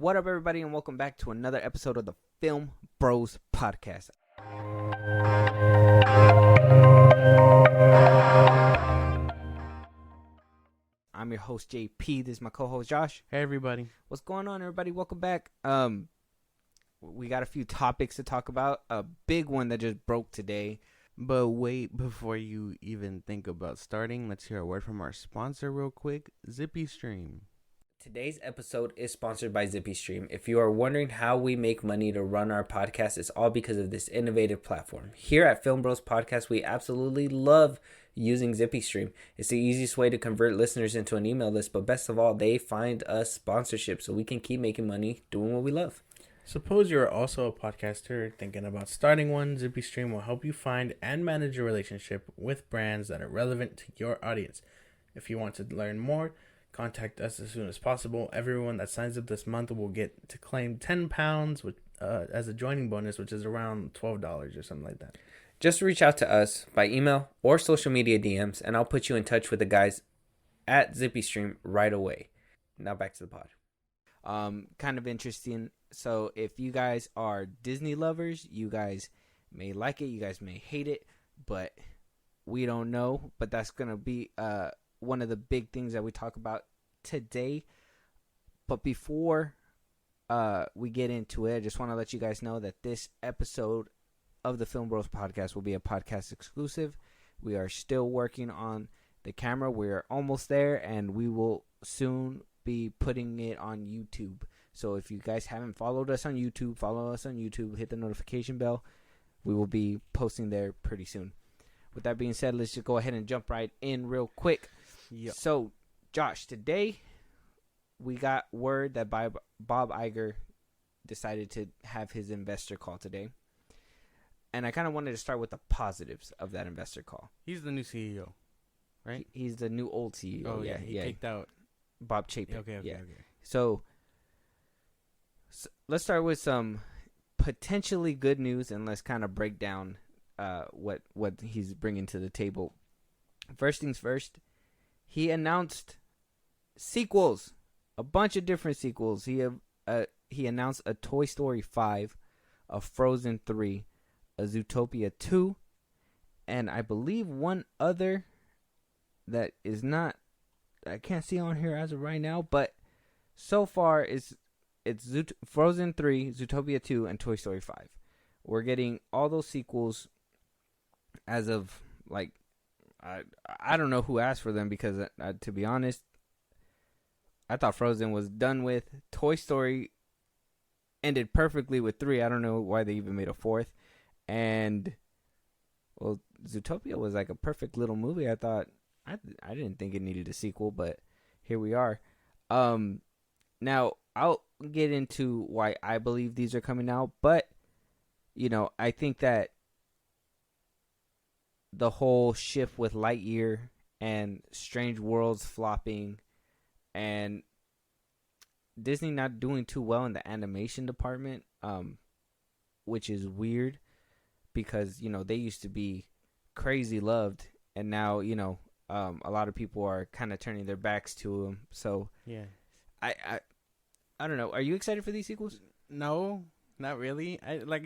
What up, everybody, and welcome back to another episode of the Film Bros podcast. I'm your host, JP. This is my co-host, Josh. Hey, everybody. What's going on, everybody? Welcome back. We got a few topics to talk about. A big one that just broke today. But wait, before you even think about starting, let's hear a word from our sponsor real quick, ZippyStream. Today's episode is sponsored by ZippyStream. If you are wondering how we make money to run our podcast, it's all because of this innovative platform. Here at FilmBros Podcast, we absolutely love using ZippyStream. It's the easiest way to convert listeners into an email list, but best of all, they find us sponsorship so we can keep making money doing what we love. Suppose you're also a podcaster thinking about starting one. ZippyStream will help you find and manage a relationship with brands that are relevant to your audience. If you want to learn more, contact us as soon as possible. Everyone that signs up this month will get to claim £10 as a joining bonus, which is around $12 or something like that. Just reach out to us by email or social media DMs, and I'll put you in touch with the guys at ZippyStream right away. Now back to the pod. Kind of interesting. So if you guys are Disney lovers, you guys may like it, you guys may hate it, but we don't know. But that's going to be one of the big things that we talk about today. But before we get into it, I just want to let you guys know that this episode of the Film Bros podcast will be a podcast exclusive. We are still working on the camera. We're almost there, and we will soon be putting it on YouTube. So if you guys haven't followed us on YouTube, follow us on YouTube, hit the notification bell. We will be posting there pretty soon. With that being said, let's just go ahead and jump right in real quick. Yep. So, Josh, today we got word that Bob Iger decided to have his investor call today. And I kind of wanted to start with the positives of that investor call. He's the new CEO, right? He's the new old CEO. Oh, yeah. He kicked out Bob Chapek. Okay. So let's start with some potentially good news, and let's kind of break down what he's bringing to the table. First things first, he announced sequels, a bunch of different sequels. He announced a Toy Story 5, a Frozen 3, a Zootopia 2, and I believe one other that is not, I can't see on here as of right now, but so far it's Frozen 3, Zootopia 2, and Toy Story 5. We're getting all those sequels as of, like, I don't know who asked for them, because to be honest, I thought Frozen was done with. Toy Story ended perfectly with 3. I don't know why they even made a 4th. And, well, Zootopia was like a perfect little movie. I thought, I didn't think it needed a sequel, but here we are. Now, I'll get into why I believe these are coming out, but, I think that the whole shift with Lightyear and Strange Worlds flopping and Disney not doing too well in the animation department, which is weird because, they used to be crazy loved, and now, a lot of people are kind of turning their backs to them. So, yeah. I don't know. Are you excited for these sequels? No, not really. I like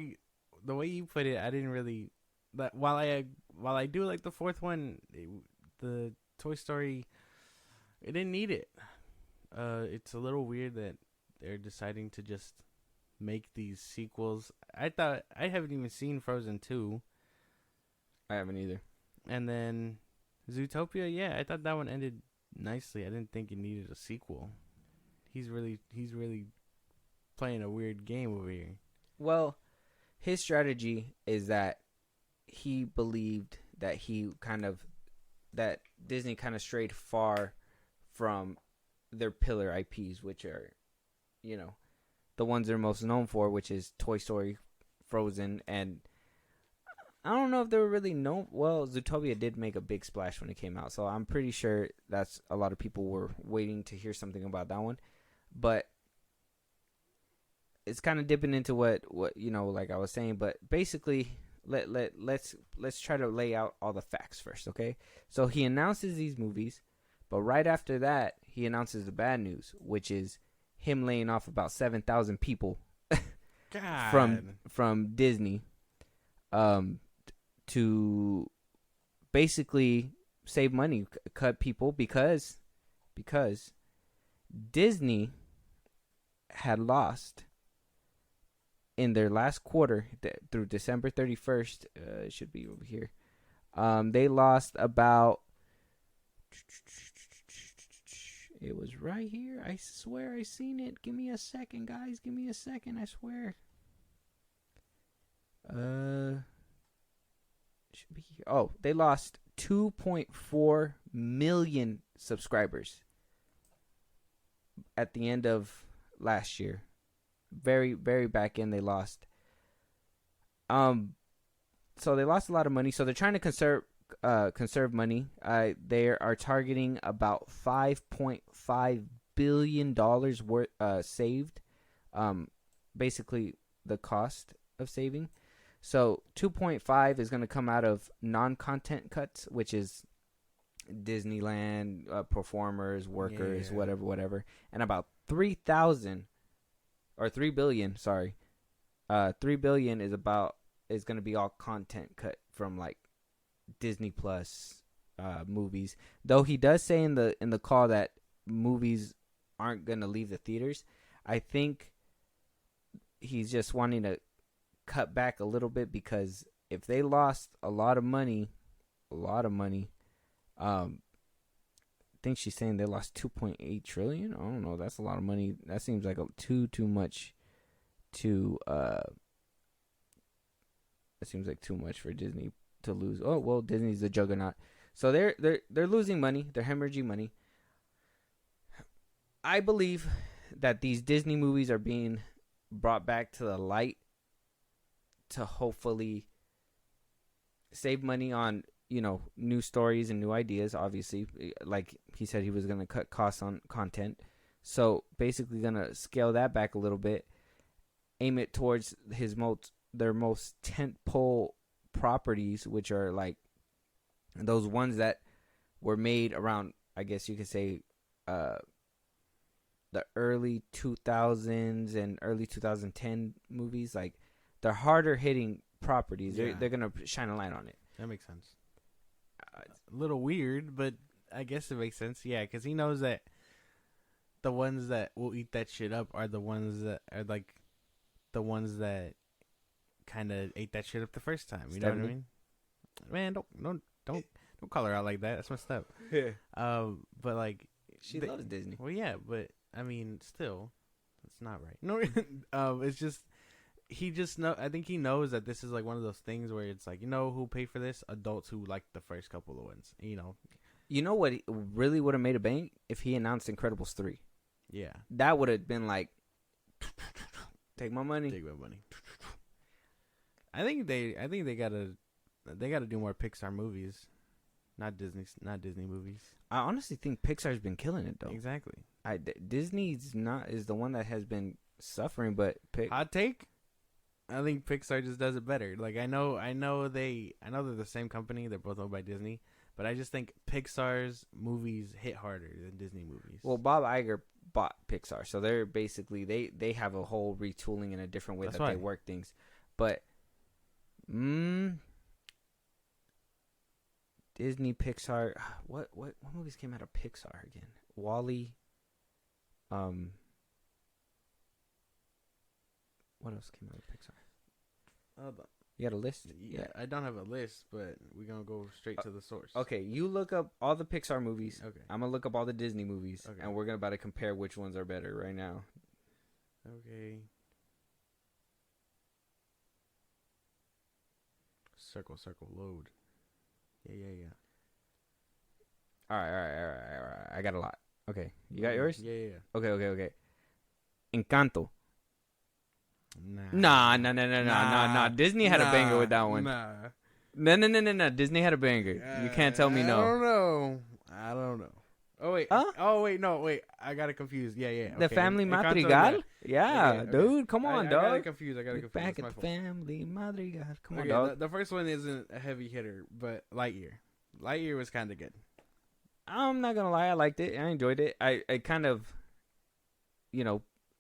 the way you put it. I didn't really. But while I do like the 4th one, the Toy Story, it didn't need it. It's a little weird that they're deciding to just make these sequels. I haven't even seen Frozen 2. I haven't either. And then Zootopia, yeah, I thought that one ended nicely. I didn't think it needed a sequel. He's really playing a weird game over here. Well, his strategy is that he believed that that Disney kind of strayed far from their pillar IPs, which are, the ones they're most known for, which is Toy Story, Frozen, and I don't know if they were really known. Well, Zootopia did make a big splash when it came out, so I'm pretty sure that's a lot of people were waiting to hear something about that one. But it's kind of dipping into what like I was saying. But basically, let's try to lay out all the facts first, okay? So he announces these movies, but right after that, he announces the bad news, which is him laying off about 7,000 people God. from Disney, to basically save money, cut people because Disney had lost in their last quarter through December 31st. It should be over here. They lost about. It was right here. I swear I seen it. Give me a second, guys. Give me a second. I swear. Should be here. Oh, they lost 2.4 million subscribers at the end of last year. Very, very back end they lost. So they lost a lot of money. So they're trying to conserve money. They are targeting about $5.5 billion worth saved. Basically the cost of saving. So 2.5 is going to come out of non-content cuts, which is Disneyland, performers, workers, whatever. And about 3,000 or 3 billion, sorry. 3 billion is going to be all content cut from like Disney Plus movies. Though he does say in the call that movies aren't going to leave the theaters. I think he's just wanting to cut back a little bit, because if they lost a lot of money, I think she's saying they lost 2.8 trillion. I don't know. That's a lot of money. That seems like too much that seems like too much for Disney to lose. Oh, well, Disney's a juggernaut. So they're losing money. They're hemorrhaging money. I believe that these Disney movies are being brought back to the light to hopefully save money on, new stories and new ideas. Obviously, like he said, he was going to cut costs on content. So basically going to scale that back a little bit, aim it towards their most tentpole properties, which are like those ones that were made around, I guess you could say, the early 2000s and early 2010 movies. Like, they're harder hitting properties. Yeah. They're going to shine a light on it. That makes sense. A little weird, but I guess it makes sense. Yeah, because he knows that the ones that will eat that shit up are the ones that are like the ones that kind of ate that shit up the first time. You know what I mean? Man, don't call her out like that. That's messed up. Yeah. But like she loves Disney. Well, yeah, but I mean, still, that's not right. No, it's just. I think he knows that this is like one of those things where it's like, who pay for this? Adults who like the first couple of ones, You know what really would have made a bang? If he announced Incredibles 3. Yeah. That would have been like, take my money. I think they gotta do more Pixar movies. Not Disney movies. I honestly think Pixar's been killing it though. Exactly. Disney's is the one that has been suffering, but hot take. I think Pixar just does it better. Like I know they're the same company. They're both owned by Disney, but I just think Pixar's movies hit harder than Disney movies. Well, Bob Iger bought Pixar, so they're basically they have a whole retooling in a different way they work things. But Disney, Pixar, what movies came out of Pixar again? WALL-E. What else came out of Pixar? You got a list? Yeah, I don't have a list, but we're going to go straight to the source. Okay, you look up all the Pixar movies. Okay. I'm going to look up all the Disney movies. Okay. And we're about to compare which ones are better right now. Okay. Circle, load. Yeah. All right. I got a lot. Okay. You got yours? Yeah. Okay. Encanto. Nah. Disney had a banger with that one. No. Disney had a banger. You can't tell me no. I don't know. Oh wait. No. Wait. I got it confused. Yeah. Okay. The Family Madrigal. Yeah, okay. Dude, come on, dog. I got it confused. Back at the Family Madrigal. Come on, dog. The first one isn't a heavy hitter, but Lightyear. Lightyear was kind of good. I'm not gonna lie. I liked it. I enjoyed it. I kind of,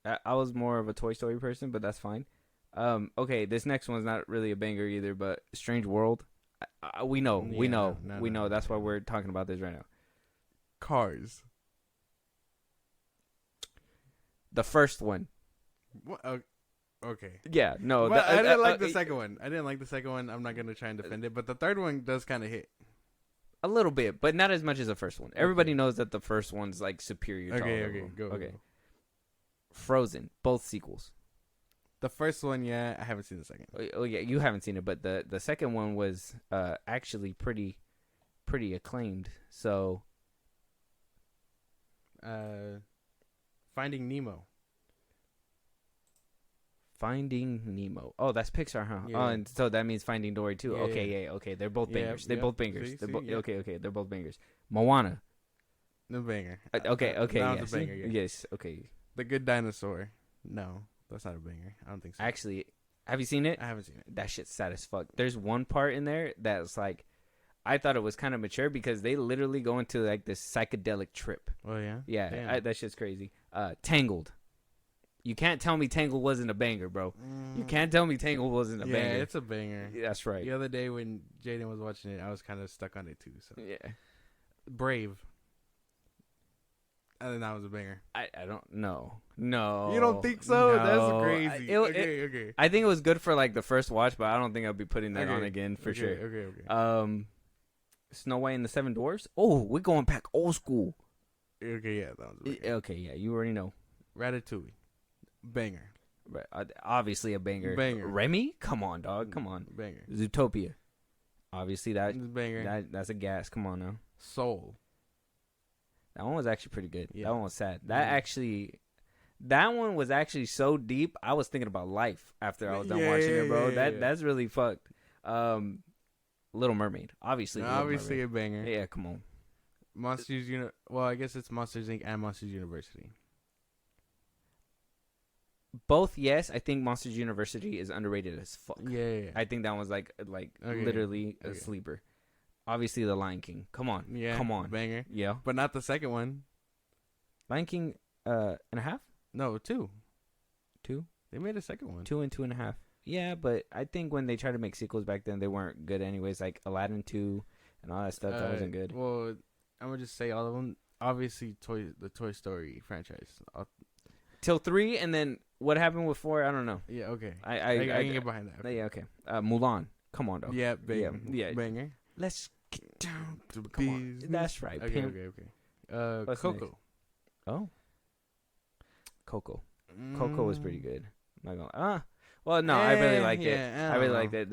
I was more of a Toy Story person, but that's fine. Okay, this next one's not really a banger either, but Strange World. We know. That's why we're talking about this right now. Cars. The first one. What? Okay. Yeah, no. But I didn't like the second one. I'm not gonna try and defend it, but the third one does kind of hit. A little bit, but not as much as the first one. Everybody knows that the first one's like superior to all of them. Go. Frozen, both sequels. The first one, yeah, I haven't seen the second. Oh yeah, you haven't seen it, but the second one was actually pretty acclaimed. So, Finding Nemo. Finding Nemo. Oh, that's Pixar, huh? Yeah. Oh, and so that means Finding Dory too. Yeah, okay, okay. They're both bangers. Yeah, They're yeah. both bangers. See, They're yeah. Okay. They're both bangers. Moana. No banger. Okay. That Yeah. was a banger, yeah. Yes. Okay. The Good Dinosaur. No, that's not a banger. I don't think so. Actually, have you seen it? I haven't seen it. That shit's sad as fuck. There's one part in there that's like, I thought it was kind of mature because they literally go into like this psychedelic trip. Oh yeah. Yeah, that shit's crazy. Tangled. You can't tell me Tangled wasn't a banger, bro. You can't tell me Tangled wasn't a banger. Yeah, it's a banger. That's right. The other day when Jaden was watching it, I was kind of stuck on it too. So Yeah. Brave. I think that was a banger. I don't know. No. You don't think so? No. That's crazy. Okay. I think it was good for like the first watch, but I don't think I'll be putting that on again for sure. Okay. Snow White and the Seven Dwarfs. Oh, we're going back old school. Okay, yeah, that was a banger. Okay, yeah, you already know. Ratatouille. Banger. Obviously a banger. Banger. Remy? Come on, dog. Come on. Banger. Zootopia. Obviously Banger. that's a gas. Come on now. Soul. That one was actually pretty good. Yeah. That one was sad. That one was actually so deep. I was thinking about life after I was done watching it, bro. That's really fucked. Little Mermaid, obviously. Obviously a banger. Yeah, come on. Monsters Well, I guess it's Monsters Inc. and Monsters University. Both, yes. I think Monsters University is underrated as fuck. Yeah. I think that one's like literally a sleeper. Obviously, The Lion King. Come on. Yeah. Come on. Banger. Yeah. But not the second one. Lion King, and a half? No, 2. 2? They made a second one. 2 and 2.5. Yeah, but I think when they tried to make sequels back then, they weren't good anyways. Like Aladdin 2 and all that stuff, that wasn't good. Well, I'm going to just say all of them. Obviously, the Toy Story franchise. Till 3, and then what happened with 4, I don't know. Yeah, okay. I can get behind that. Okay. Yeah, okay. Mulan. Come on, dog. Yeah, banger. Yeah. Banger. Let's get down to Come on. business. That's right. Okay. What's Coco. next? Oh. Coco. Coco was pretty good. I'm not gonna. Well, no, I really liked it. I really liked it.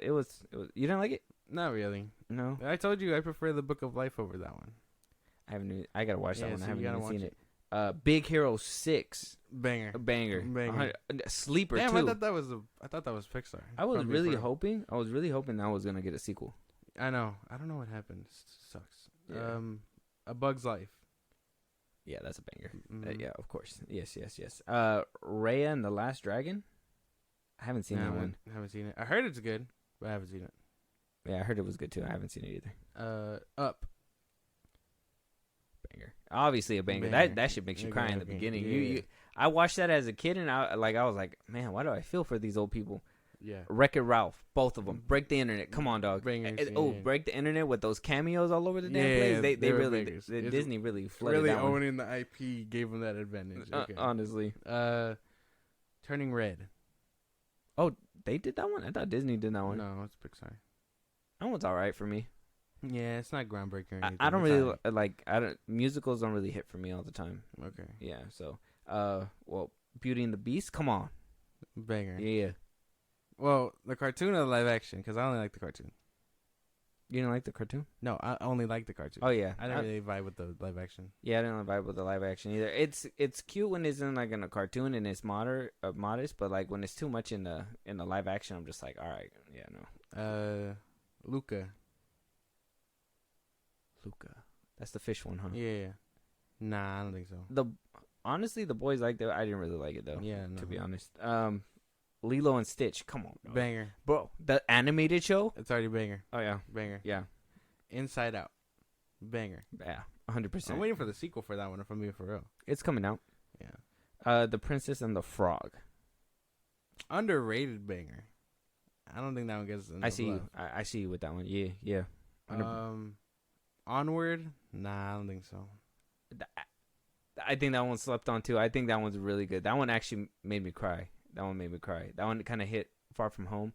It was. You didn't like it? Not really. No. I told you I prefer the Book of Life over that one. I gotta watch that one. So I haven't you gotta even seen watch it. Big Hero 6. Banger. A banger. Sleeper Damn, too. I thought that was Pixar. I was really hoping that was gonna get a sequel. I know. I don't know what happened. Sucks. Yeah. A Bug's Life. Yeah, that's a banger. Mm-hmm. Yeah, of course. Yes. Raya and the Last Dragon. I haven't seen that one. I haven't seen it. I heard it's good, but I haven't seen it. Yeah, I heard it was good too. I haven't seen it either. Up. Banger. Obviously a banger. That shit makes you cry in the beginning. Yeah. I watched that as a kid and I was like, man, why do I feel for these old people? Yeah. Wreck-It Ralph, both of them. Break the Internet. Come on, dog. Bangers, Break the Internet with those cameos all over the damn place. They really, Disney really flooded really that one. owning the IP gave them that advantage. Okay. Honestly. Turning Red. Oh, they did that one? I thought Disney did that one. No, it's Pixar. That one's all right for me. Yeah, it's not groundbreaking or anything. I don't really like. Musicals don't really hit for me all the time. Okay. Yeah. So, well, Beauty and the Beast. Come on. Banger. Yeah. Well, the cartoon or the live action? Because I only like the cartoon. You didn't like the cartoon? No, I only like the cartoon. Oh yeah. I didn't really vibe with the live action. Yeah, I didn't vibe with the live action either. It's cute when it's in like in a cartoon and it's modest, but like when it's too much in the live action, I'm just like, all right, yeah, no. Luca. That's the fish one, huh? Yeah. Nah, I don't think so. Honestly, the boys liked it. I didn't really like it though. Yeah, no. To be honest. Lilo and Stitch. Come on, bro. Banger. Bro, the animated show. It's already banger. Oh yeah, Banger. yeah. Inside Out. Banger. Yeah, 100%. I'm waiting for the sequel for that one. If I'm being for real. It's coming out. Yeah. The Princess and the Frog. Underrated banger. I don't think that one gets enough I see love. you. I see you with that one. Yeah. Onward? Nah, I don't think so. I think that one slept on too. I think that one's really good. That one actually made me cry. That one kind of hit Far From Home,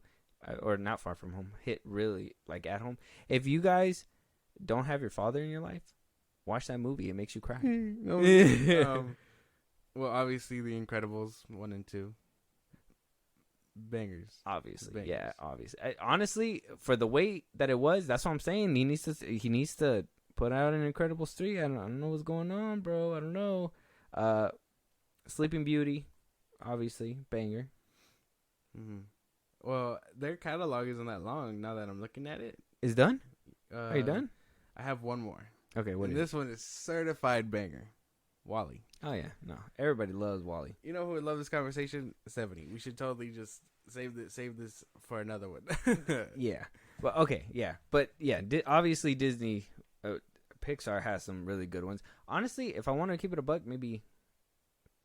or not Far From Home. Hit really like at home. If you guys don't have your father in your life, watch that movie. It makes you cry. Well, obviously, The Incredibles 1 and 2. Bangers. Obviously, yeah, obviously. Honestly, for the way that it was, that's what I'm saying. He needs to put out an Incredibles 3. I don't know what's going on, bro. I don't know. Sleeping Beauty, obviously, banger. Mm-hmm. Well, their catalog isn't that long now that I'm looking at it. Is done? Are you done? I have one more. Okay, what is this one is certified banger. Wall-E. Oh, yeah. No, everybody loves Wall-E. You know who would love this conversation? 70. We should totally just save this for another one. Yeah. Well, okay, yeah. But, yeah, obviously Disney, Pixar has some really good ones. Honestly, if I want to keep it a buck, maybe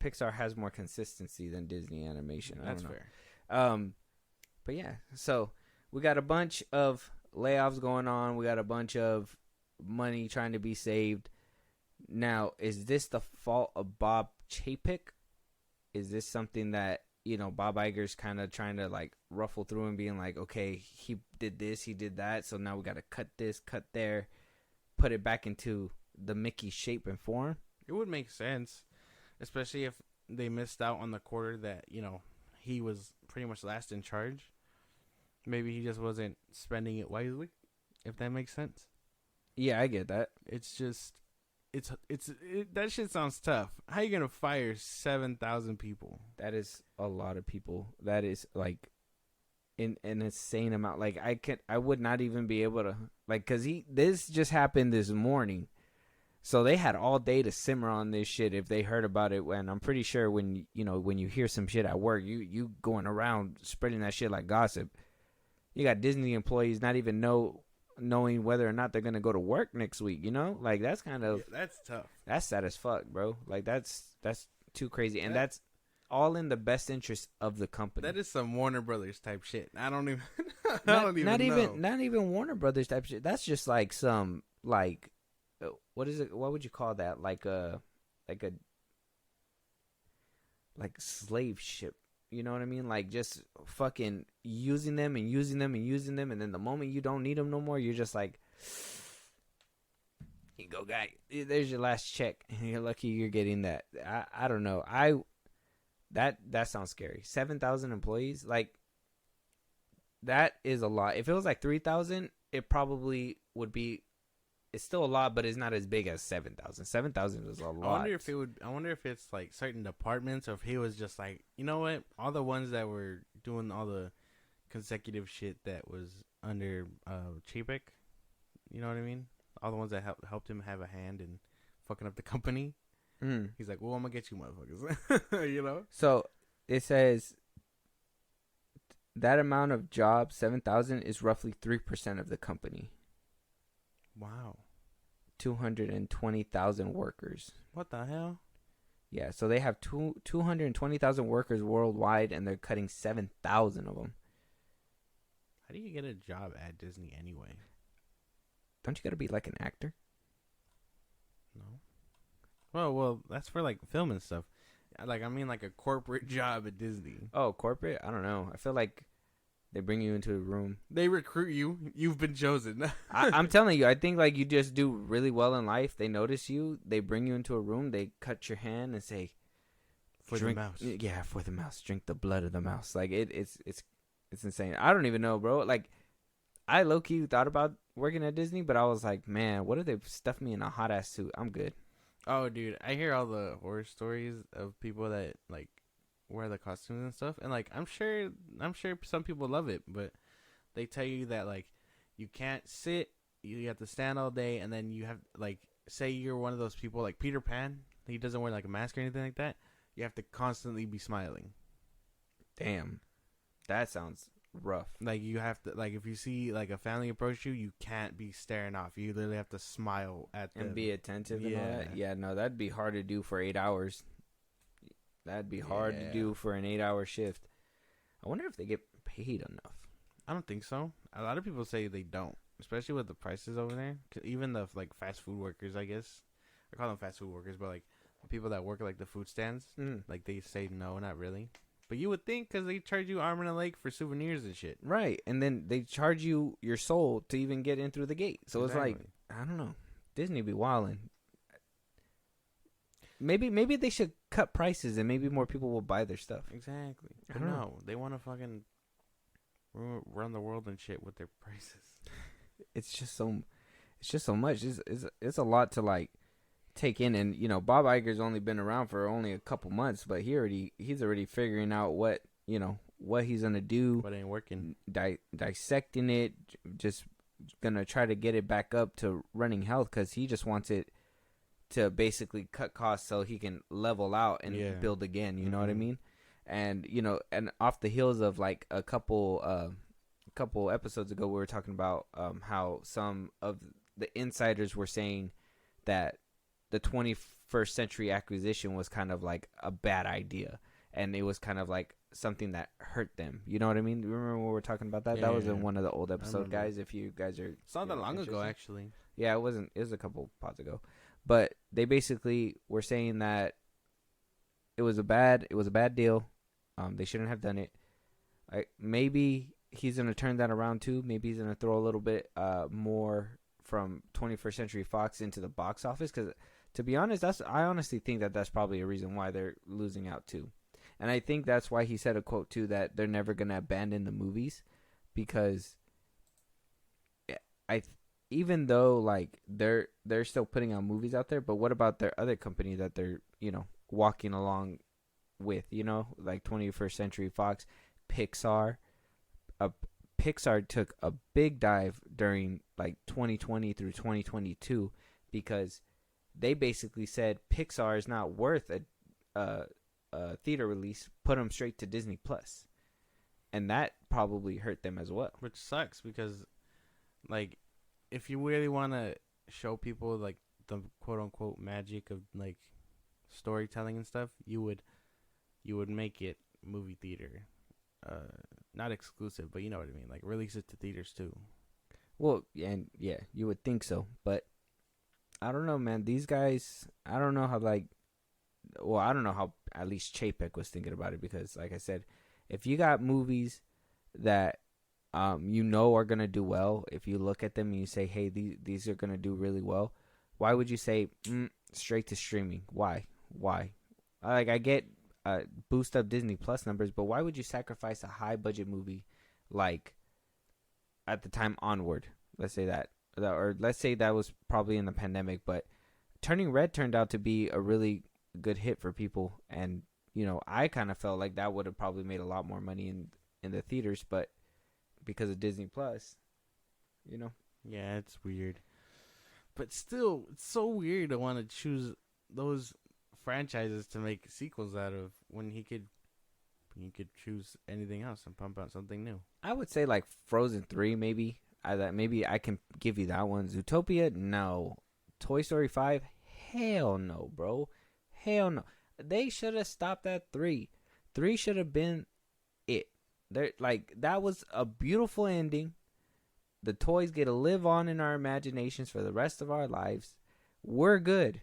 Pixar has more consistency than Disney Animation. That's fair. But, yeah. So, we got a bunch of layoffs going on. We got a bunch of money trying to be saved. Now, is this the fault of Bob Chapek? Is this something that, Bob Iger's kind of trying to, like, ruffle through and being like, okay, he did this, he did that, so now we got to cut this, cut there, put it back into the Mickey shape and form? It would make sense, especially if they missed out on the quarter that, he was pretty much last in charge. Maybe he just wasn't spending it wisely, if that makes sense. Yeah, I get that. It's just... that shit sounds tough. How you gonna fire 7,000 people? That is a lot of people. That is like an insane amount. Like I would not even be able to because this just happened this morning, so they had all day to simmer on this shit if they heard about it. When I'm pretty sure when you hear some shit at work, you going around spreading that shit like gossip. You got Disney employees not even knowing whether or not they're gonna go to work next week, like that's kind of that's tough. That's sad as fuck, bro. Like that's too crazy, and that's all in the best interest of the company. That is some Warner Brothers type shit. I don't even not even Warner Brothers type shit. That's just like some like what is it? What would you call that? Like slave ship. You know what I mean? Like just fucking using them, and then the moment you don't need them no more, you're just like, here you go, guy. There's your last check, and you're lucky you're getting that. I don't know. That sounds scary. 7,000 employees, like that is a lot. If it was like 3,000, it probably would be. It's still a lot, but it's not as big as 7,000. 7,000 is a lot. I wonder if it's like certain departments, or if he was just like, you know what, all the ones that were doing all the consecutive shit that was under Chapek. You know what I mean? All the ones that helped him have a hand in fucking up the company. Mm. He's like, well, I'm gonna get you motherfuckers. So it says that amount of jobs, 7,000, is roughly 3% of the company. Wow. 220,000 workers. What the hell? Yeah, so they have 220,000 workers worldwide, and they're cutting 7,000 of them. How do you get a job at Disney anyway? Don't you got to be like an actor? No. Well, that's for like film and stuff. Like, I mean, like a corporate job at Disney. Oh, corporate? I don't know. I feel like they bring you into a room. They recruit you. You've been chosen. I'm telling you, I think like you just do really well in life. They notice you. They bring you into a room. They cut your hand and say, "For the mouse." Yeah, for the mouse. Drink the blood of the mouse. Like it's insane. I don't even know, bro. Like I low key thought about working at Disney, but I was like, man, what if they stuff me in a hot ass suit? I'm good. Oh, dude, I hear all the horror stories of people that like wear the costumes and stuff, and like I'm sure some people love it, but they tell you that like you can't sit, you have to stand all day, and then you have like, say you're one of those people like Peter Pan, he doesn't wear like a mask or anything like that, you have to constantly be smiling. Damn, that sounds rough. Like you have to, like if you see like a family approach you, you can't be staring off. You literally have to smile at them and be attentive and all that. Yeah, no, that'd be hard to do for 8 hours. That'd be hard to do for an 8-hour shift. I wonder if they get paid enough. I don't think so. A lot of people say they don't, especially with the prices over there. 'Cause even the like fast food workers, I guess, I call them fast food workers, but like the people that work at, like the food stands, like they say no, not really. But you would think because they charge you arm and a leg for souvenirs and shit. Right, and then they charge you your soul to even get in through the gate. So exactly. It's like, I don't know. Disney be wildin'. Maybe they should cut prices and maybe more people will buy their stuff. Exactly. I don't know. They want to fucking run the world and shit with their prices. It's just so much. It's a lot to like take in, and you know, Bob Iger's only been around for only a couple months, but he's already figuring out what he's gonna do. What ain't working? Dissecting it, just gonna try to get it back up to running health because he just wants it to basically cut costs so he can level out and build again. You know what I mean? And you know, and off the heels of like a couple episodes ago, we were talking about how some of the insiders were saying that the 21st Century acquisition was kind of like a bad idea, and it was kind of like something that hurt them. You know what I mean? Remember when we were talking about that? Yeah, that was in one of the old episodes, guys. If you guys are, it's not that long ago, actually. Yeah, it wasn't. It was a couple pods ago, but they basically were saying that it was a bad deal. They shouldn't have done it. Maybe he's gonna turn that around too. Maybe he's gonna throw a little bit more from 21st Century Fox into the box office. Because to be honest, I honestly think that's probably a reason why they're losing out too. And I think that's why he said a quote too that they're never gonna abandon the movies, because even though like they're still putting out movies out there, but what about their other company that they're walking along with, like 21st Century Fox, Pixar. Pixar took a big dive during like 2020 through 2022 because they basically said Pixar is not worth a theater release. Put them straight to Disney Plus, and that probably hurt them as well. Which sucks because, like, if you really want to show people like the quote unquote magic of like storytelling and stuff, you would make it movie theater, not exclusive, but you know what I mean, like release it to theaters too. Well, and yeah, you would think so, but I don't know, man. These guys, I don't know how I don't know how at least Chapek was thinking about it, because like I said, if you got movies that are gonna do well, if you look at them and you say, hey, these are gonna do really well, why would you say straight to streaming? Why? Like, I get boost up Disney Plus numbers, but why would you sacrifice a high budget movie like at the time Onward? Let's say that, or let's say that was probably in the pandemic, but Turning Red turned out to be a really good hit for people, and I kind of felt like that would have probably made a lot more money in the theaters, but because of Disney Plus, Yeah, it's weird. But still, it's so weird to want to choose those franchises to make sequels out of when you could choose anything else and pump out something new. I would say like Frozen 3 maybe. Maybe I can give you that one. Zootopia, no. Toy Story 5, hell no, bro. Hell no. They should have stopped at 3. 3 should have been it. That was a beautiful ending. The toys get to live on in our imaginations for the rest of our lives. We're good.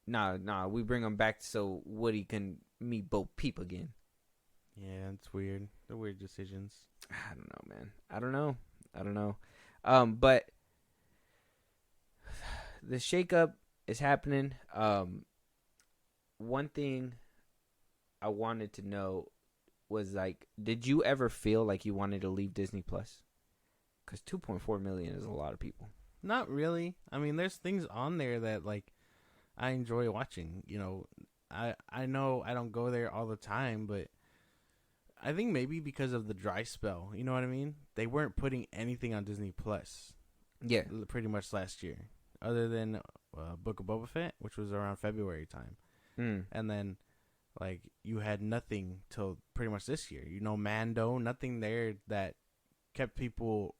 Nah, we bring them back so Woody can meet Bo Peep again. Yeah, it's weird. They're weird decisions. I don't know, man. I don't know. But the shakeup is happening. One thing I wanted to know was, like, did you ever feel like you wanted to leave Disney Plus? Because 2.4 million is a lot of people. Not really. I mean, there's things on there that, like, I enjoy watching. I know I don't go there all the time, but I think maybe because of the dry spell, you know what I mean? They weren't putting anything on Disney Plus. Yeah. Pretty much last year. Other than Book of Boba Fett, which was around February time. And then, like, you had nothing till pretty much this year. Mando, nothing there that kept people...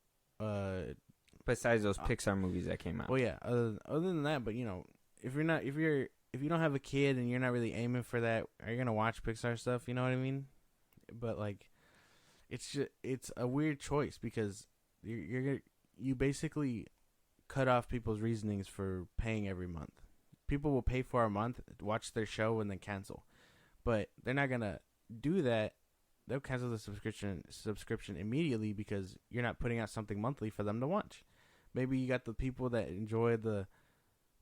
Besides those Pixar movies that came out. Well, yeah. Other than that, but if if you don't have a kid and you're not really aiming for that, are you gonna watch Pixar stuff? You know what I mean? But like, it's a weird choice because you basically cut off people's reasonings for paying every month. People will pay for a month, watch their show, and then cancel. But they're not gonna do that. They'll cancel the subscription immediately because you're not putting out something monthly for them to watch. Maybe you got the people that enjoy the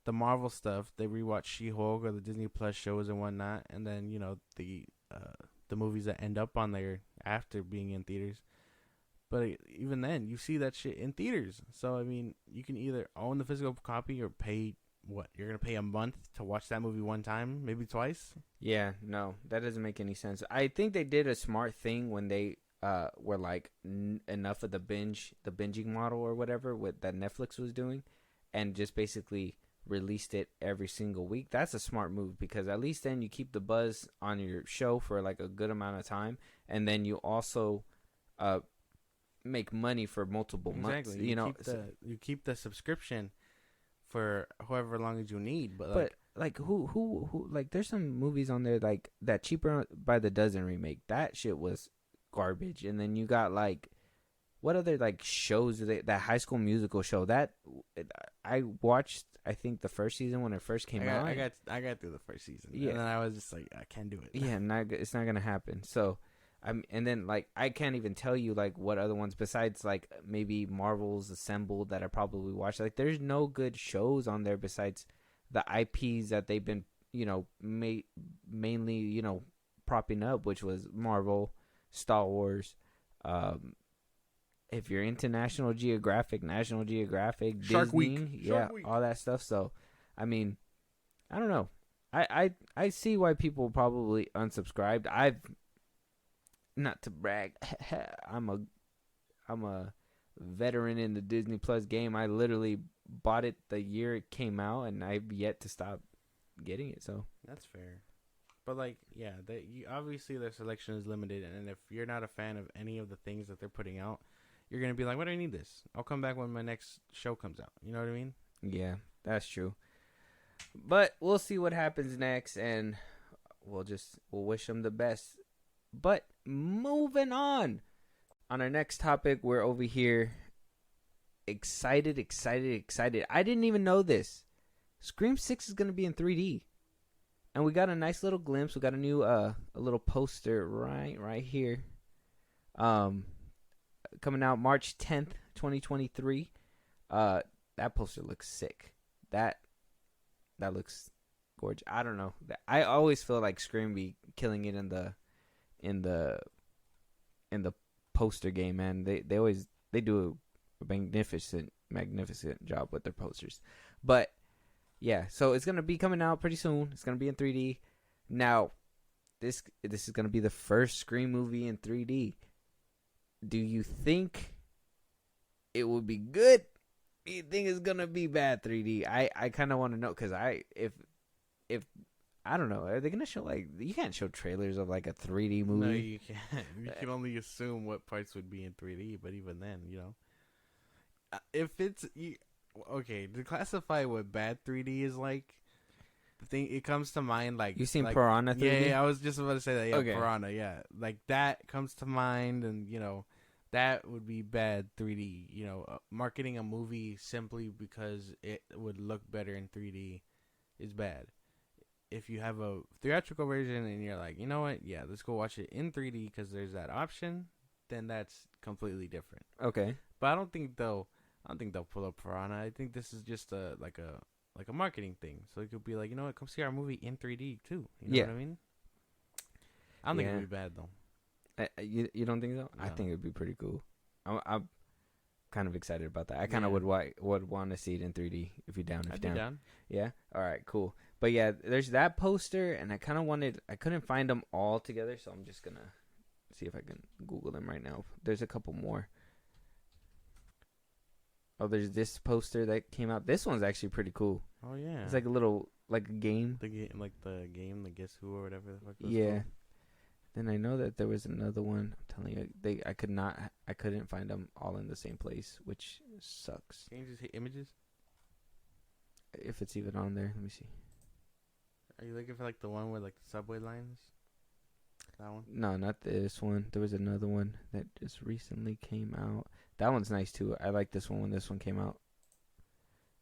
Marvel stuff. They rewatch She-Hulk or the Disney Plus shows and whatnot, and then the movies that end up on there after being in theaters. But even then, you see that shit in theaters. So I mean, you can either own the physical copy or pay. What, you're gonna pay a month to watch that movie one time, maybe twice? Yeah, no, that doesn't make any sense. I think they did a smart thing when they were like enough of the binging model or whatever that Netflix was doing, and just basically released it every single week. That's a smart move because at least then you keep the buzz on your show for like a good amount of time, and then you also make money for multiple months. You keep the subscription for however long as you need, but who like there's some movies on there like that Cheaper by the Dozen remake. That shit was garbage. And then you got like what other like shows that High School Musical show that I watched. I think the first season when it first came out. I got through the first season. Yeah, and then I was just like, I can't do it. Yeah, it's not gonna happen. So and then like I can't even tell you like what other ones besides like maybe Marvel's Assembled that I probably watched. Like there's no good shows on there besides the IPs that they've been mainly propping up, which was Marvel, Star Wars. If you're into National Geographic, Shark Disney, Week. All that stuff. So I mean, I don't know. I see why people probably unsubscribed. I've not to brag, I'm a veteran in the Disney Plus game. I literally bought it the year it came out, and I've yet to stop getting it. So that's fair. But like, yeah, obviously their selection is limited, and if you're not a fan of any of the things that they're putting out, you're gonna be like, "Why do I need this? I'll come back when my next show comes out." You know what I mean? Yeah, that's true. But we'll see what happens next, and we'll wish them the best. But moving on our next topic, we're over here excited. I didn't even know this. Scream 6 is going to be in 3D. And we got a nice little glimpse. We got a new a little poster right here. Coming out March 10th, 2023. That poster looks sick. That looks gorgeous. I don't know. I always feel like Scream be killing it in the poster game, man. They do a magnificent job with their posters. But yeah, so it's gonna be coming out pretty soon. It's gonna be in 3D. Now, this is gonna be the first Scream movie in 3D. Do you think it would be good? Do you think it's gonna be bad 3D? I kind of want to know because if I don't know. Are they gonna show like you can't show trailers of like a 3D movie? No, you can't. You can only assume what parts would be in 3D. But even then, if it's okay to classify what bad 3D is like, the thing it comes to mind like you seen like, Piranha 3D? Yeah, I was just about to say that. Yeah, okay. Piranha. Yeah, like that comes to mind, and that would be bad 3D. Marketing a movie simply because it would look better in 3D is bad. If you have a theatrical version and you're like, you know what, yeah, let's go watch it in 3D because there's that option, then that's completely different. Okay, but I don't think they'll pull up Piranha. I think this is just a marketing thing. So it could be like, you know what, come see our movie in 3D too. You know what I mean? I don't think it'd be bad though. You don't think so? No. I think it'd be pretty cool. I'm kind of excited about that. I kind of would want to see it in 3D if you're down. I'd be down. Yeah. All right. Cool. But yeah, there's that poster, and I couldn't find them all together, so I'm just gonna see if I can Google them right now. There's a couple more. Oh, there's this poster that came out. This one's actually pretty cool. Oh yeah. It's like a little a game. The Guess Who or whatever the fuck. Yeah. Then I know that there was another one. I'm telling you, I couldn't find them all in the same place, which sucks. Can you just hit images? If it's even on there, let me see. Are you looking for like the one with like the subway lines? That one? No, not this one. There was another one that just recently came out. That one's nice too. I like this one when this one came out.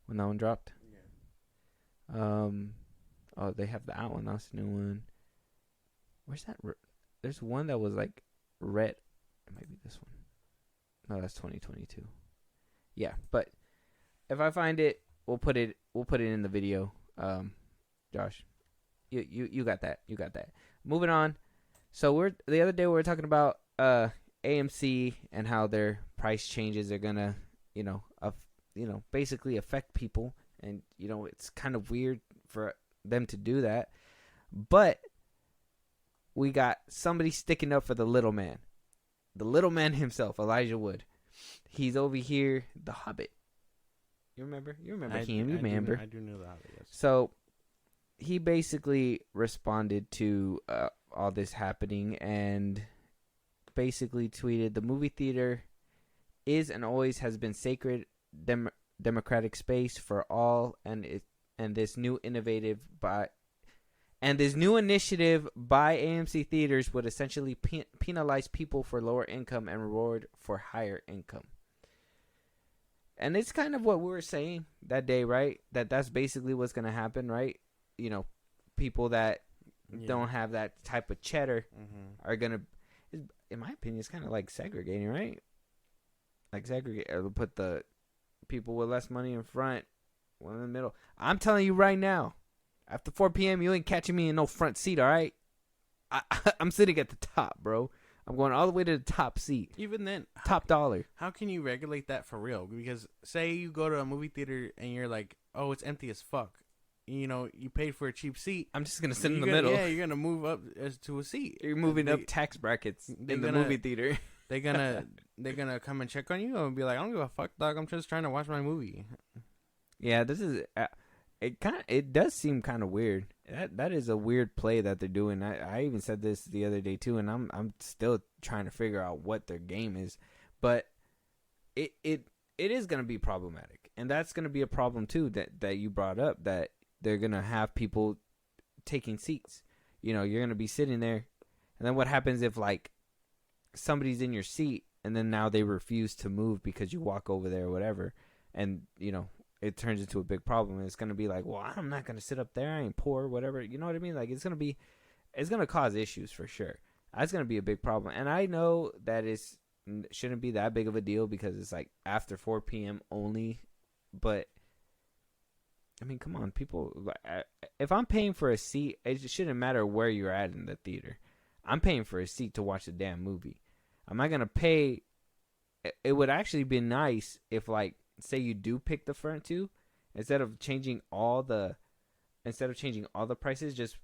When that one dropped. Yeah. Oh, they have that one. That's the new one. Where's that? There's one that was like red. It might be this one. No, that's 2022. Yeah, but if I find it, we'll put it in the video. Josh, you got that. You got that. Moving on. So the other day we were talking about AMC and how their price changes are gonna, basically affect people, and it's kind of weird for them to do that, but we got somebody sticking up for the little man himself, Elijah Wood. He's over here, the Hobbit. You remember him? You remember? I do know the Hobbit. Yes. So he basically responded to all this happening and basically tweeted, "The movie theater is and always has been sacred democratic space for all, and this new initiative by AMC theaters would essentially penalize people for lower income and reward for higher income." And it's kind of what we were saying that day, right? That's basically what's going to happen, right? People that don't have that type of cheddar are going to, in my opinion, it's kind of like segregating, right? Like segregate, or put the people with less money in front, one in the middle. I'm telling you right now, after 4 p.m., you ain't catching me in no front seat, all right? I'm sitting at the top, bro. I'm going all the way to the top seat. Even then, top dollar. How can you regulate that for real? Because say you go to a movie theater and you're like, oh, it's empty as fuck. You paid for a cheap seat. I'm just going to sit in the middle. Yeah, you're going to move up to a seat. You're moving up tax brackets in the movie theater. They're gonna come and check on you and be like, I don't give a fuck, dog. I'm just trying to watch my movie. Yeah, this is it does seem kind of weird. That is a weird play that they're doing. I even said this the other day too, and I'm still trying to figure out what their game is. But it is gonna be problematic, and that's gonna be a problem too that you brought up, that they're gonna have people taking seats. You're gonna be sitting there, and then what happens if like somebody's in your seat and then now they refuse to move because you walk over there or whatever, and it turns into a big problem, and it's going to be like, well, I'm not going to sit up there, I ain't poor, whatever, you know what I mean? Like, it's going to cause issues for sure. That's going to be a big problem, and I know that shouldn't be that big of a deal because it's like after 4 p.m. only, but I mean, come on, people, if I'm paying for a seat, it shouldn't matter where you're at in the theater. I'm paying for a seat to watch the damn movie. I'm not going to pay. It would actually be nice if, like, say you do pick the front two, instead of changing all the prices, just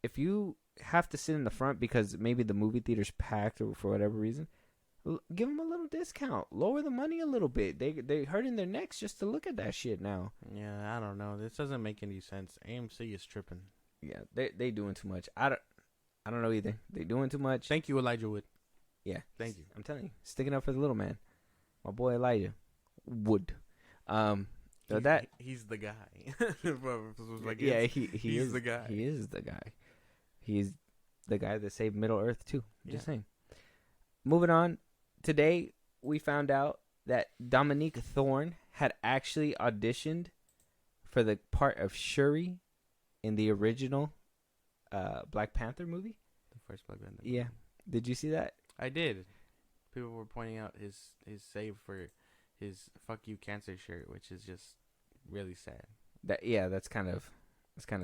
if you have to sit in the front because maybe the movie theater's packed or for whatever reason, give them a little discount, lower the money a little bit. They hurting their necks just to look at that shit now. Yeah, I don't know. This doesn't make any sense. AMC is tripping. Yeah, they doing too much. I don't know either. They doing too much. Thank you, Elijah Wood. Yeah, thank you. I'm telling you, sticking up for the little man, my boy Elijah Wood. He's the guy. Yeah, he's the guy. He is the guy. He's the guy that saved Middle Earth too. Just saying. Moving on. Today we found out that Dominique Thorne had actually auditioned for the part of Shuri in the original Black Panther movie. The first Black Panther. Yeah. Did you see that? I did. People were pointing out his save for his "fuck you cancer" shirt, which is just really sad. That's kind of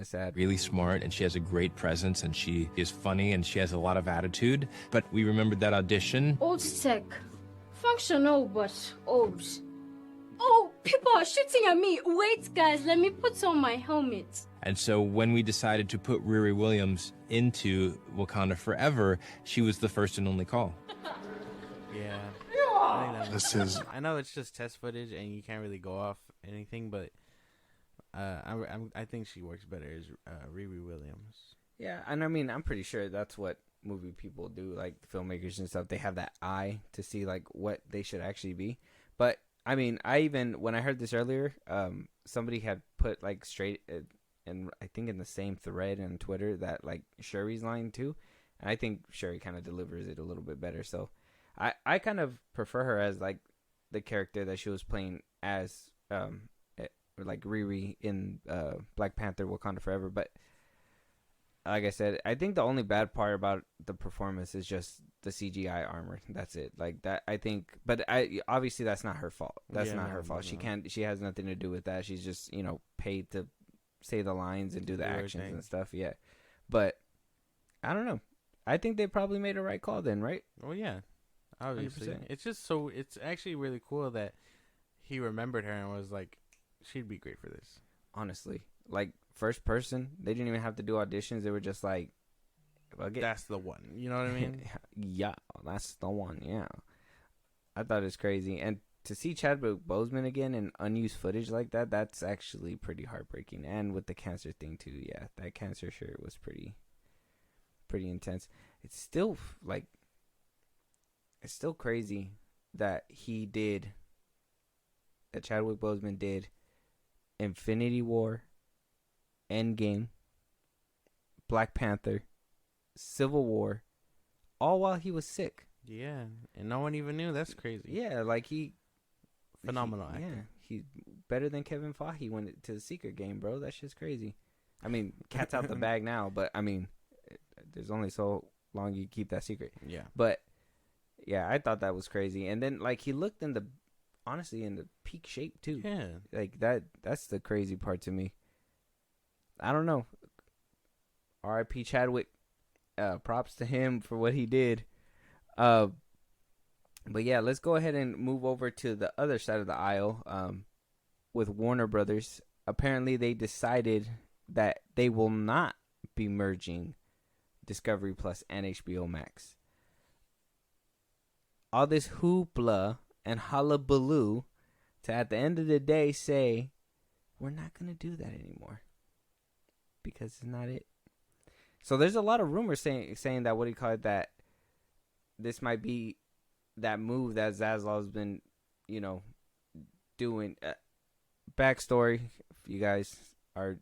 sad. Really smart, and she has a great presence, and she is funny, and she has a lot of attitude. But we remembered that audition. Old tech, functional but old. Oh, people are shooting at me. Wait, guys, let me put on my helmet. And so when we decided to put Riri Williams into Wakanda Forever, she was the first and only call. Yeah. I know it's just test footage and you can't really go off anything, but I think she works better as Riri Williams. Yeah, and I mean, I'm pretty sure that's what movie people do, like filmmakers and stuff. They have that eye to see like what they should actually be. But I mean, when I heard this earlier, somebody had put like straight and I think in the same thread on Twitter that like Shuri's line too, and I think Shuri kind of delivers it a little bit better. So I kind of prefer her as like the character that she was playing as like Riri in Black Panther: Wakanda Forever. But like I said, I think the only bad part about the performance is just the CGI armor. That's it. Like that, I think. But obviously that's not her fault. That's not her fault. She can't. She has nothing to do with that. She's just paid to say the lines and do the actions and stuff. Yeah, but I don't know. I think they probably made a right call then, right? Well, yeah, obviously. 100%. It's just so. It's actually really cool that he remembered her and was like, she'd be great for this. Honestly, like first person, they didn't even have to do auditions. They were just like, that's the one. You know what I mean? Yeah, that's the one. Yeah, I thought it was crazy, and to see Chadwick Boseman again in unused footage like that, that's actually pretty heartbreaking. And with the cancer thing too, yeah, that cancer shirt was pretty intense. It's still it's still crazy that Chadwick Boseman did Infinity War, Endgame, Black Panther, Civil War, all while he was sick. Yeah, and no one even knew. That's crazy. Yeah, like phenomenal actor. Yeah, he's better than Kevin Feige went to the Secret Game, bro. That shit's crazy. I mean, cat's out the bag now, but I mean, there's only so long you keep that secret. Yeah. But yeah, I thought that was crazy. And then like he looked honestly in the peak shape too. Yeah. Like that's the crazy part to me. I don't know. R.I.P. Chadwick. Props to him for what he did. But yeah, let's go ahead and move over to the other side of the aisle. With Warner Brothers, apparently they decided that they will not be merging Discovery Plus and HBO Max. All this hoopla and hullabaloo to at the end of the day say, we're not going to do that anymore. Because it's not it. So there's a lot of rumors saying that, that this might be that move that Zaslav's been, doing. Backstory, if you guys are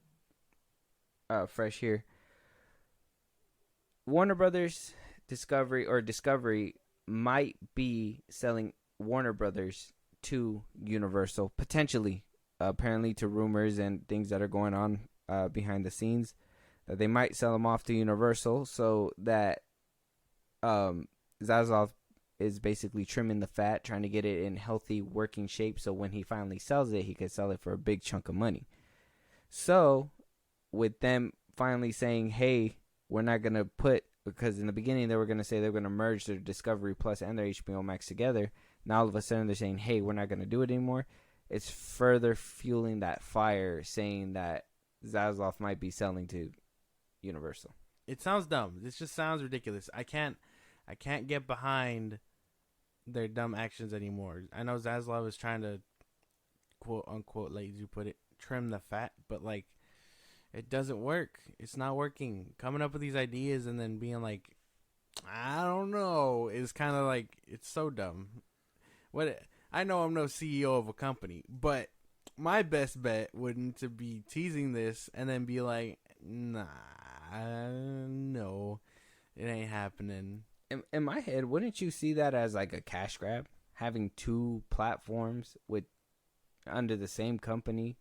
fresh here. Warner Brothers Discovery might be selling Warner Brothers to Universal, potentially, apparently to rumors and things that are going on behind the scenes, that they might sell them off to Universal so that Zaslav is basically trimming the fat, trying to get it in healthy working shape so when he finally sells it, he could sell it for a big chunk of money. So with them finally saying, hey, we're not going to because in the beginning they were going to say they're going to merge their Discovery Plus and their HBO Max together. Now all of a sudden they're saying, hey, we're not going to do it anymore. It's further fueling that fire, saying that Zaslav might be selling to Universal. It sounds dumb. This just sounds ridiculous. I can't get behind their dumb actions anymore. I know Zaslav is trying to, quote unquote, like you put it, trim the fat, but like it doesn't work. It's not working. Coming up with these ideas and then being like, I don't know, is kind of like, it's so dumb. I know I'm no CEO of a company, but my best bet wouldn't to be teasing this and then be like, nah, no, it ain't happening. In my head, wouldn't you see that as like a cash grab? Having two platforms under the same company,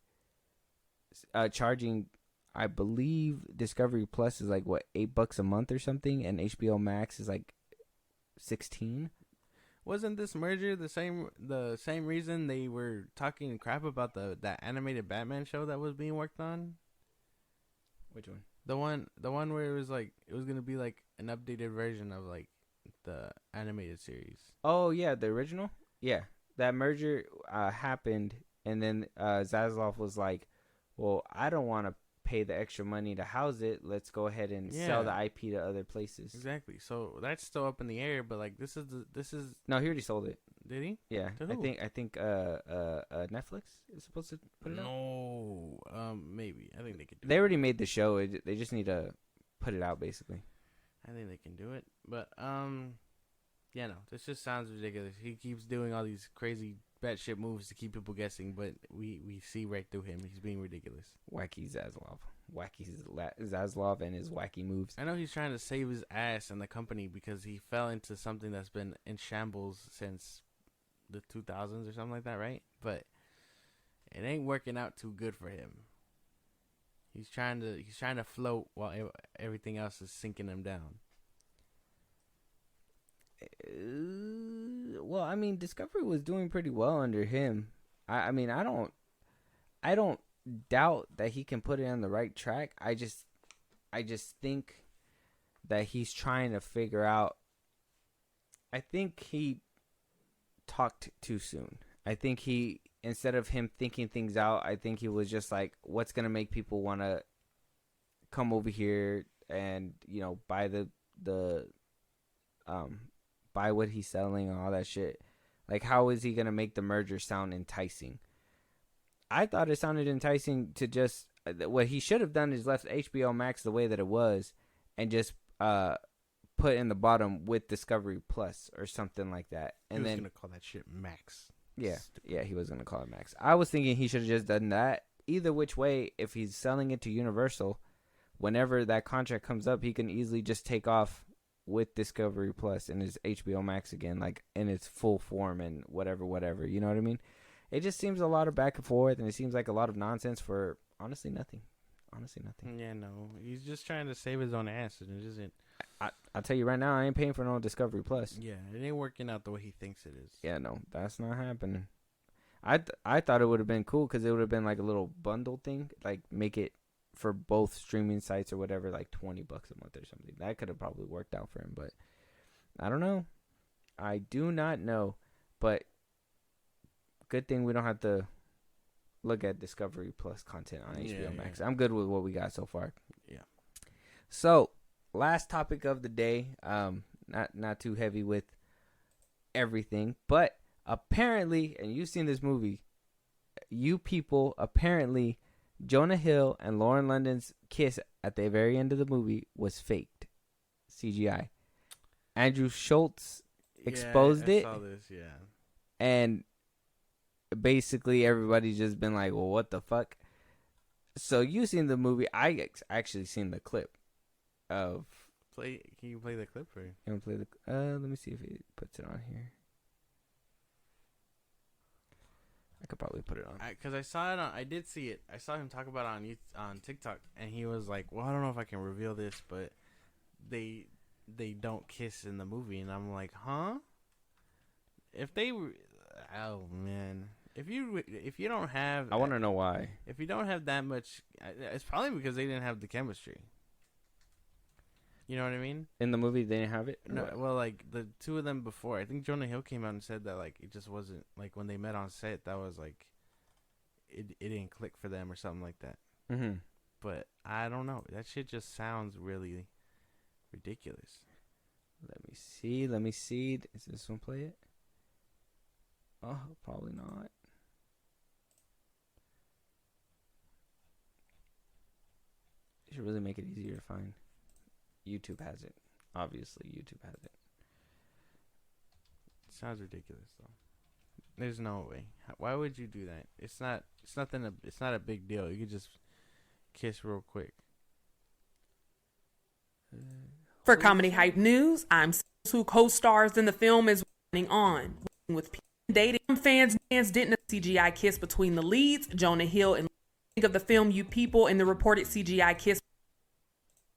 charging, I believe Discovery Plus is like what, $8 a month or something, and HBO Max is like $16. Wasn't this merger the same reason they were talking crap about that animated Batman show that was being worked on? Which one? The one where it was gonna be like an updated version of like the animated series. Oh yeah, the original. Yeah, that merger happened, and then Zaslav was like, "Well, I don't want to pay the extra money to house it. Let's go ahead and sell the IP to other places." Exactly. So that's still up in the air, but like this is No, he already sold it. Did he? Yeah, I think Netflix is supposed to put it out. No, maybe. I think they could. They already made the show. They just need to put it out, basically. I think they can do it, but yeah, no, this just sounds ridiculous. He keeps doing all these crazy batshit moves to keep people guessing, but we see right through him. He's being ridiculous. Wacky Zaslav and his wacky moves. I know he's trying to save his ass and the company because he fell into something that's been in shambles since the 2000s or something like that, right? But it ain't working out too good for him. He's trying to float while everything else is sinking him down. Well, I mean, Discovery was doing pretty well under him. I mean, I don't doubt that he can put it on the right track. I just think that he's trying to figure out. I think he talked too soon. I think he, instead of him thinking things out, I think he was just like, what's going to make people want to come over here and, buy buy what he's selling and all that shit. Like, how is he going to make the merger sound enticing? I thought it sounded enticing to just, what he should have done is left HBO Max the way that it was and just put in the bottom with Discovery Plus or something like that. And he was then going to call that shit Max. Yeah, he was going to call it Max. I was thinking he should have just done that. Either which way, if he's selling it to Universal, whenever that contract comes up, he can easily just take off with Discovery Plus and his HBO Max again, like in its full form and whatever. You know what I mean? It just seems a lot of back and forth, and it seems like a lot of nonsense for honestly nothing. Yeah, no, he's just trying to save his own ass, and it isn't. I'll tell you right now, I ain't paying for no Discovery Plus. Yeah, it ain't working out the way he thinks it is. Yeah, no, that's not happening. I thought it would have been cool because it would have been like a little bundle thing, like make it for both streaming sites or whatever, like $20 a month or something. That could have probably worked out for him, but I don't know. I do not know, but good thing we don't have to look at Discovery Plus content on HBO Max. I'm good with what we got so far. Yeah. So, last topic of the day, not too heavy with everything, but apparently, and you've seen this movie, you people, apparently Jonah Hill and Lauren London's kiss at the very end of the movie was faked. CGI. Andrew Schultz exposed it. I saw this, yeah. And basically everybody's just been like, well, what the fuck? So you seen the movie. I actually seen the clip of... Can you play the clip? Or? You want to play the... let me see if he puts it on here. I could probably put it on. Because I saw it on... I did see it. I saw him talk about it on TikTok. And he was like, well, I don't know if I can reveal this, but they don't kiss in the movie. And I'm like, huh? If they... Oh, man. If you don't have... I want to know why. If you don't have that much... It's probably because they didn't have the chemistry. You know what I mean? In the movie, they didn't have it? No, well, like, the two of them before, I think Jonah Hill came out and said that, like, it just wasn't, like, when they met on set, that was, like, it didn't click for them or something like that. Mm-hmm. But I don't know. That shit just sounds really ridiculous. Let me see. Is this one play it? Oh, probably not. You should really make it easier to find. YouTube has it. Obviously, YouTube has it. Sounds ridiculous, though. There's no way. Why would you do that? It's not a big deal. You could just kiss real quick. For Comedy Hype News, I'm who co-stars in the film is running on with dating fans didn't know CGI kiss between the leads, Jonah Hill and think of the film You People and the reported CGI kiss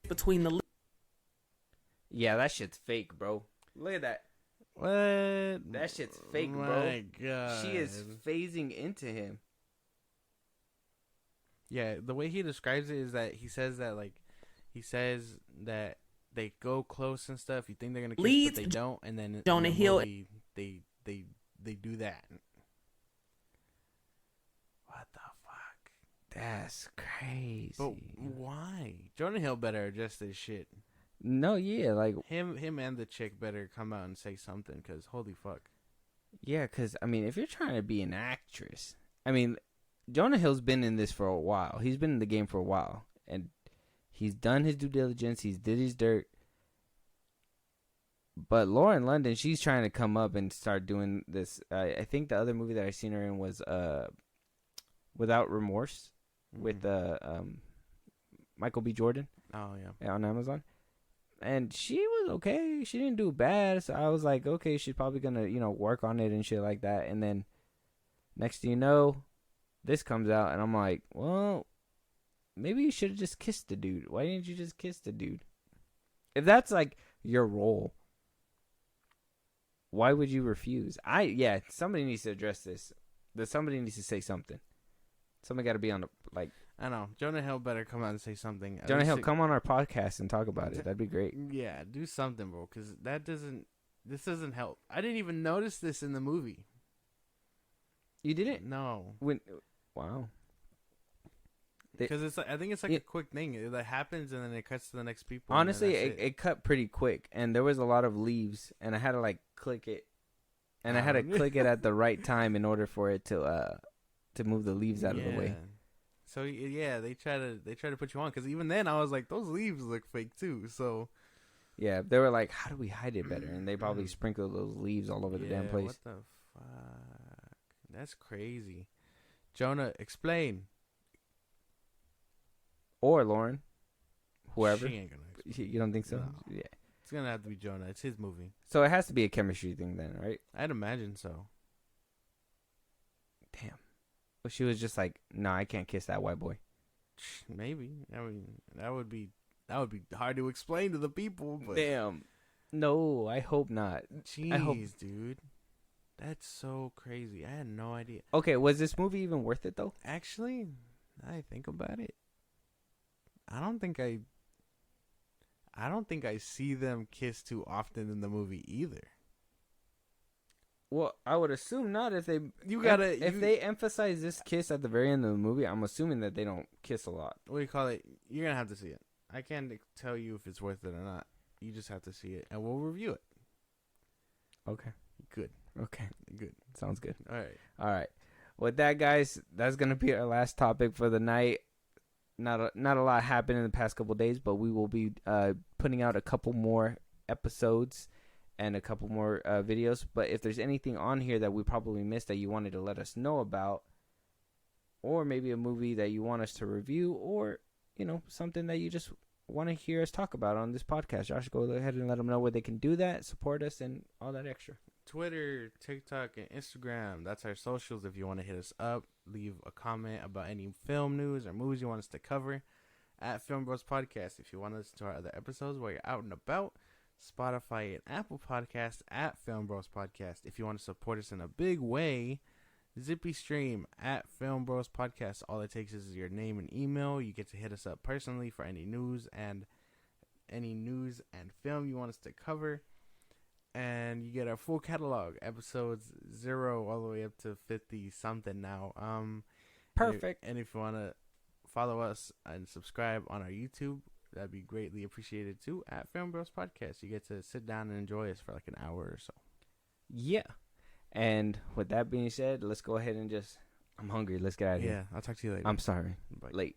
between the leads. Yeah, that shit's fake, bro. Look at that. What? That shit's fake, My bro. God. She is phasing into him. Yeah, the way he describes it is that he says that they go close and stuff. You think they're gonna kiss, Leads, but they don't, and then Jonah in the Hill. movie, they do that. What the fuck? That's crazy. But why? Jonah Hill better adjust this shit. No, yeah, like Him and the chick better come out and say something, because holy fuck. yeah, because I mean, if you're trying to be an actress, I mean, Jonah Hill's been in this for a while. He's been in the game for a while, and he's done his due diligence. He's did his dirt. But Lauren London, she's trying to come up and start doing this. I think the other movie that I seen her in was Without Remorse with Michael B. Jordan. Oh yeah. On Amazon. And she was okay. She didn't do bad. So I was like, okay, she's probably gonna, work on it and shit like that. And then next thing you know, this comes out and I'm like, well, maybe you should have just kissed the dude. Why didn't you just kiss the dude? If that's like your role, why would you refuse? Somebody needs to address this. Somebody needs to say something. Somebody got to be on the, like. I know. Jonah Hill better come out and say something. Jonah Hill, come on our podcast and talk about it. That'd be great. Yeah, do something, bro, because this doesn't help. I didn't even notice this in the movie. You didn't? No. Wow. Because I think it's like a quick thing that happens and then it cuts to the next people. Honestly, it cut pretty quick, and there was a lot of leaves, and I had to like click it, and I had to click it at the right time in order for it to move the leaves out of the way. So yeah, they try to put you on, because even then I was like, those leaves look fake too. So yeah, they were like, how do we hide it better? And they probably sprinkled those leaves all over the damn place. What the fuck? That's crazy. Jonah, explain. Or Lauren, whoever. She ain't gonna explain. You don't think so? No. Yeah. It's gonna have to be Jonah. It's his movie. So it has to be a chemistry thing then, right? I'd imagine so. Damn. Well, she was just like, no, I can't kiss that white boy. Maybe. I mean, that would be hard to explain to the people. But damn. No, I hope not. Jeez, dude. That's so crazy. I had no idea. Okay, was this movie even worth it though? Actually, I think about it. I don't think I see them kiss too often in the movie either. Well, I would assume not. If they they emphasize this kiss at the very end of the movie, I'm assuming that they don't kiss a lot. What do you call it? You're gonna have to see it. I can't tell you if it's worth it or not. You just have to see it, and we'll review it. Okay. Good. Okay. Good. Sounds good. All right. All right. With that, guys, that's gonna be our last topic for the night. Not a lot happened in the past couple of days, but we will be putting out a couple more episodes and a couple more videos. But if there's anything on here that we probably missed that you wanted to let us know about, or maybe a movie that you want us to review, or something that you just want to hear us talk about on this podcast, Josh, go ahead and let them know where they can do that, support us, and all that extra. Twitter, TikTok, and Instagram. That's our socials. If you want to hit us up, leave a comment about any film news or movies you want us to cover at FilmBros Podcast. If you want to listen to our other episodes while you're out and about, Spotify and Apple Podcasts at FilmBros Podcast. If you want to support us in a big way, Zippy Stream at FilmBros Podcast. All it takes is your name and email. You get to hit us up personally for any news and film you want us to cover. And you get our full catalog, episodes 0 all the way up to 50 something now. Perfect. And if you want to follow us and subscribe on our YouTube, that'd be greatly appreciated too. At FilmBros Podcast, you get to sit down and enjoy us for like an hour or so. Yeah. And with that being said, let's go ahead and I'm hungry. Let's get out of here. Yeah, I'll talk to you later. I'm sorry. Bye. Late.